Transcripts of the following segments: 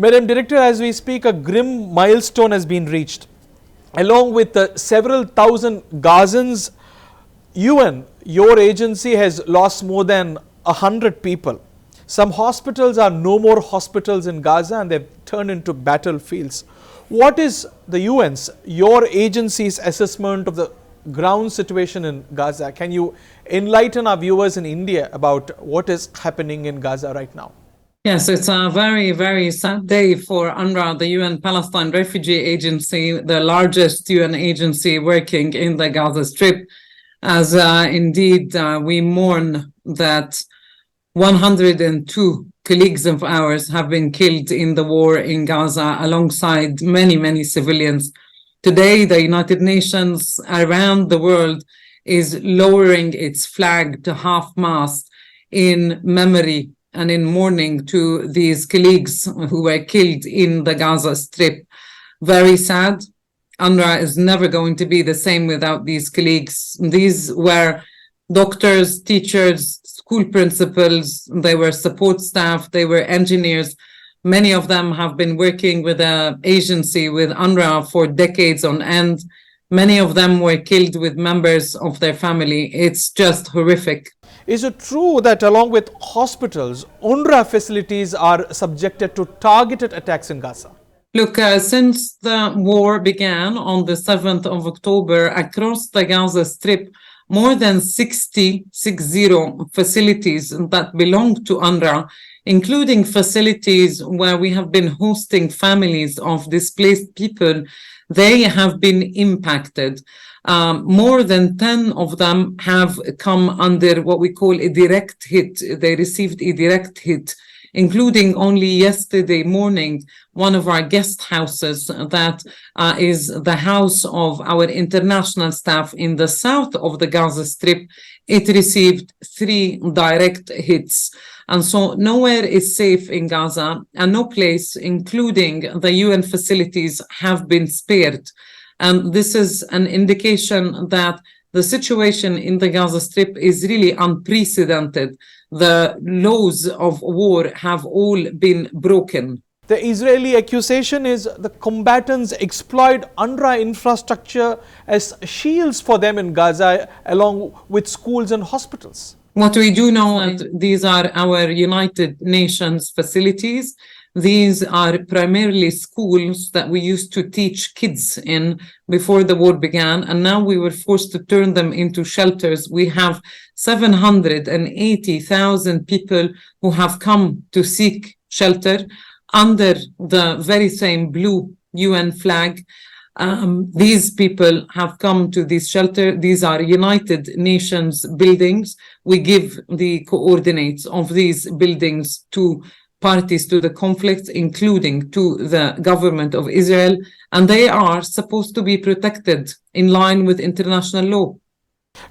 Madam Director, as we speak, a grim milestone has been reached. Along with several thousand Gazans, UN, your agency has lost more than 100 people. Some hospitals are no more hospitals in Gaza and they've turned into battlefields. What is the UN's, your agency's assessment of the ground situation in Gaza? Can you enlighten our viewers in India about what is happening in Gaza right now? Yes, it's a very, very sad day for Unrwa, the UN Palestine Refugee Agency, the largest UN agency working in the Gaza Strip, as indeed we mourn that 102 colleagues of ours have been killed in the war in Gaza alongside many, many civilians. Today, the United Nations around the world is lowering its flag to half-mast in memory and in mourning to these colleagues who were killed in the Gaza Strip. Very sad. UNRWA is never going to be the same without these colleagues. These were doctors, teachers, school principals, they were support staff, they were engineers. Many of them have been working with the agency, with UNRWA, for decades on end. Many of them were killed with members of their family. It's just horrific. Is it true that along with hospitals, UNRWA facilities are subjected to targeted attacks in Gaza? Look, since the war began on the 7th of October, across the Gaza Strip, more than 60 facilities that belong to UNRWA, including facilities where we have been hosting families of displaced people, they have been impacted. More than 10 of them have come under what we call a direct hit. They received a direct hit, including only yesterday morning, one of our guest houses that is the house of our international staff in the south of the Gaza Strip. It received 3 direct hits. And so nowhere is safe in Gaza, and no place, including the UN facilities, have been spared. And this is an indication that the situation in the Gaza Strip is really unprecedented. The laws of war have all been broken. The Israeli accusation is the combatants exploit UNRWA infrastructure as shields for them in Gaza, along with schools and hospitals. What we do know is these are our United Nations facilities. These are primarily schools that we used to teach kids in before the war began, and now we were forced to turn them into shelters. We have 780,000 people who have come to seek shelter under the very same blue UN flag. These people have come to this shelter. These are United Nations buildings. We give the coordinates of these buildings to parties to the conflict, including to the government of Israel, and they are supposed to be protected in line with international law.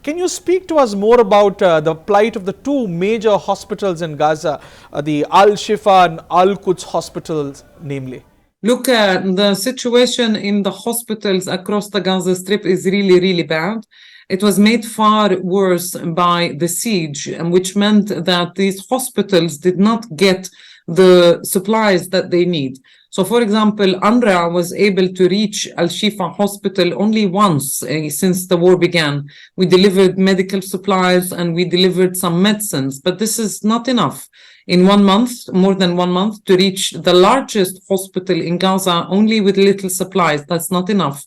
Can you speak to us more about the plight of the 2 major hospitals in Gaza, the Al-Shifa and Al-Quds hospitals, namely? Look, the situation in the hospitals across the Gaza Strip is really, really bad. It was made far worse by the siege, which meant that these hospitals did not get the supplies that they need. So, for example, UNRWA was able to reach Al-Shifa Hospital only once since the war began. We delivered medical supplies and we delivered some medicines, but this is not enough. In 1 month, more than 1 month, to reach the largest hospital in Gaza only with little supplies, that's not enough.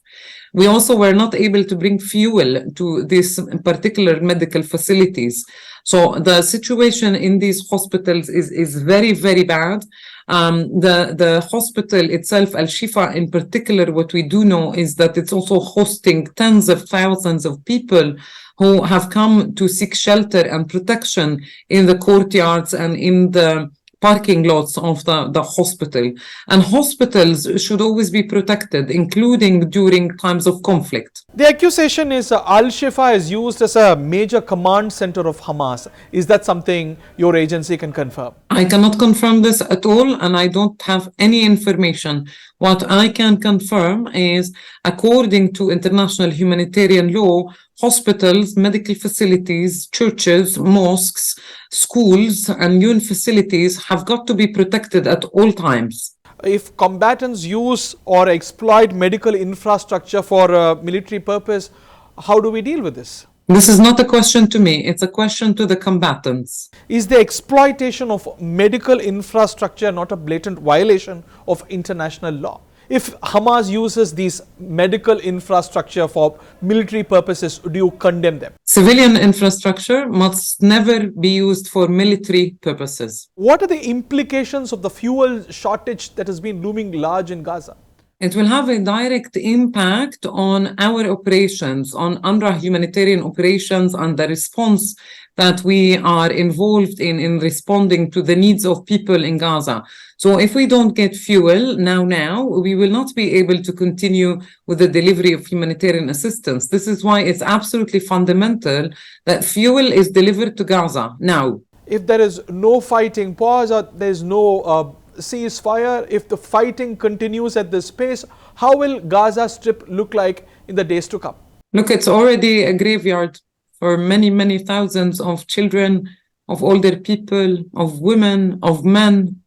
We also were not able to bring fuel to these particular medical facilities. So the situation in these hospitals is very, very bad. The hospital itself, Al-Shifa in particular, what we do know is that it's also hosting tens of thousands of people who have come to seek shelter and protection in the courtyards and in the parking lots of the hospital. And hospitals should always be protected, including during times of conflict. The accusation is Al-Shifa is used as a major command center of Hamas. Is that something your agency can confirm? I cannot confirm this at all, and I don't have any information. What I can confirm is, according to international humanitarian law, hospitals, medical facilities, churches, mosques, schools, and UN facilities have got to be protected at all times. if combatants use or exploit medical infrastructure for military purpose, how do we deal with this? This is not a question to me, it's a question to the combatants. Is the exploitation of medical infrastructure not a blatant violation of international law? If Hamas uses these medical infrastructure for military purposes, do you condemn them? Civilian infrastructure must never be used for military purposes. What are the implications of the fuel shortage that has been looming large in Gaza? It will have a direct impact on our operations, on UNRWA humanitarian operations and the response that we are involved in responding to the needs of people in Gaza. So if we don't get fuel now, we will not be able to continue with the delivery of humanitarian assistance. This is why it's absolutely fundamental that fuel is delivered to Gaza now. If there is no fighting pause or there is no ceasefire, if the fighting continues at this pace, how will Gaza Strip look like in the days to come? Look, it's already a graveyard for many, many thousands of children, of older people, of women, of men,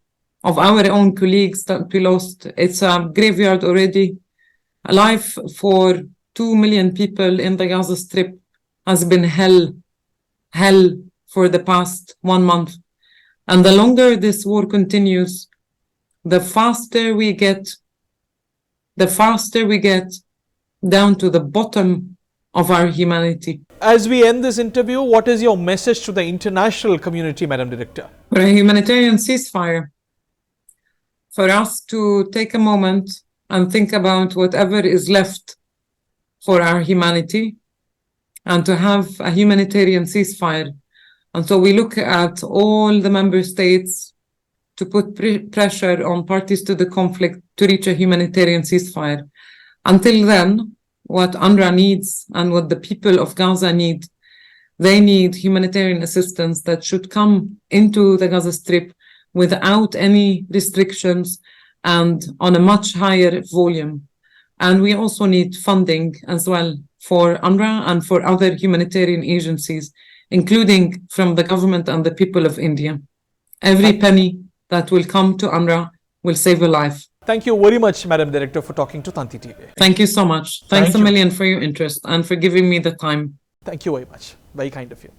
of our own colleagues that we lost. It's a graveyard already. Life for 2 million people in the Gaza Strip has been hell for the past 1 month. And the longer this war continues, the faster we get down to the bottom of our humanity. As we end this interview, what is your message to the international community, Madam Director? For a humanitarian ceasefire, for us to take a moment and think about whatever is left for our humanity and to have a humanitarian ceasefire. And so we look at all the member states to put pressure on parties to the conflict to reach a humanitarian ceasefire. Until then, what UNRWA needs and what the people of Gaza need, they need humanitarian assistance that should come into the Gaza Strip without any restrictions and on a much higher volume. And we also need funding as well for UNRWA and for other humanitarian agencies, including from the government and the people of India. Every penny that will come to UNRWA will save a life. Thank you very much, Madam Director, for talking to Thanthi TV. Thank you so much. Thanks a million for your interest and for giving me the time. Thank you very much. Very kind of you.